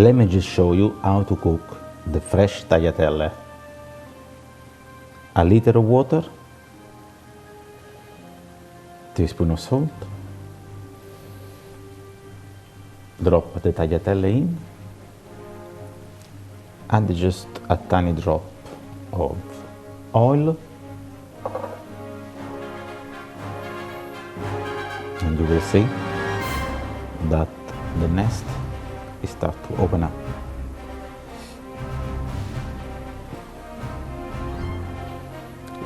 Let me just show you how to cook the fresh tagliatelle. A liter of water, teaspoon of salt, drop the tagliatelle in, add just a tiny drop of oil, and you will see that the nest start to open up.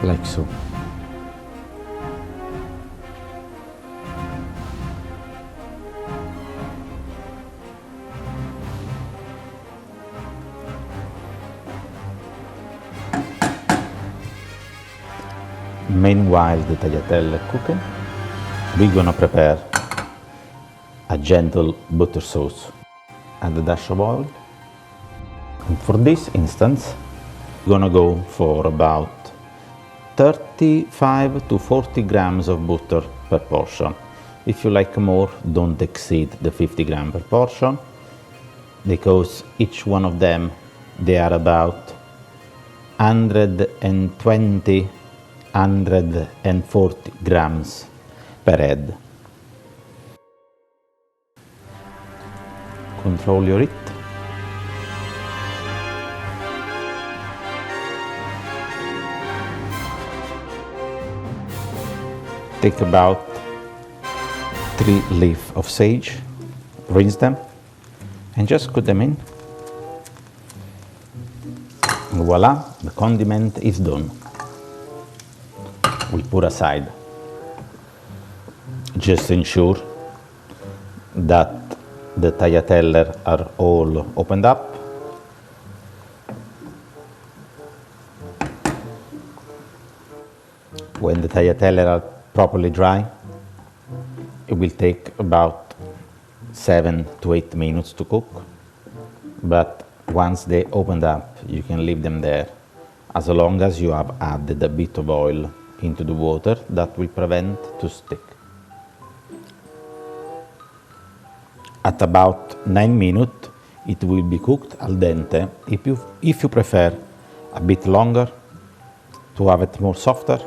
Like so. Meanwhile the tagliatelle cooking, we're gonna prepare a gentle butter sauce. Add a dash of oil. And for this instance, we're gonna go for about 35 to 40 grams of butter per portion. If you like more, don't exceed the 50 grams per portion, because each one of them, they are about 120, 140 grams per head. Control your heat. Take about 3 leaves of sage, rinse them, and just put them in. And voila, the condiment is done. We put aside. Just ensure that the tagliatelle are all opened up. When the tagliatelle are properly dry, it will take about 7 to 8 minutes to cook. But once they opened up, you can leave them there as long as you have added a bit of oil into the water that will prevent to stick. At about 9 minutes, it will be cooked al dente. If you prefer a bit longer to have it more softer,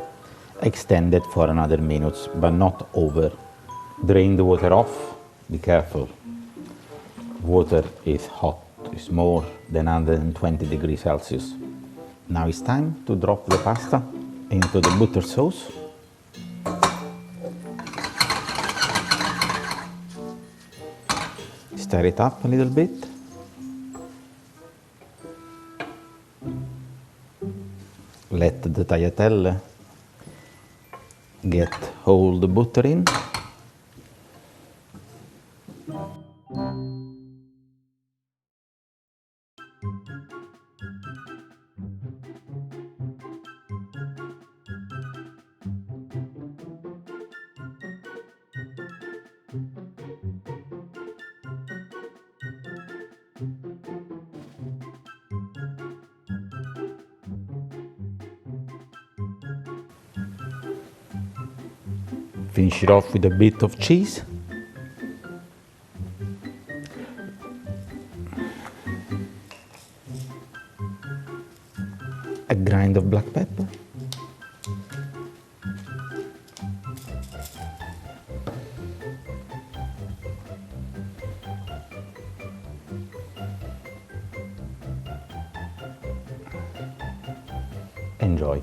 extend it for another minutes, but not over. Drain the water off. Be careful. Water is hot. It's more than 120 degrees Celsius. Now it's time to drop the pasta into the butter sauce. Stir it up a little bit. Let the tagliatelle get all the butter in. Finish it off with a bit of cheese. A grind of black pepper. Enjoy.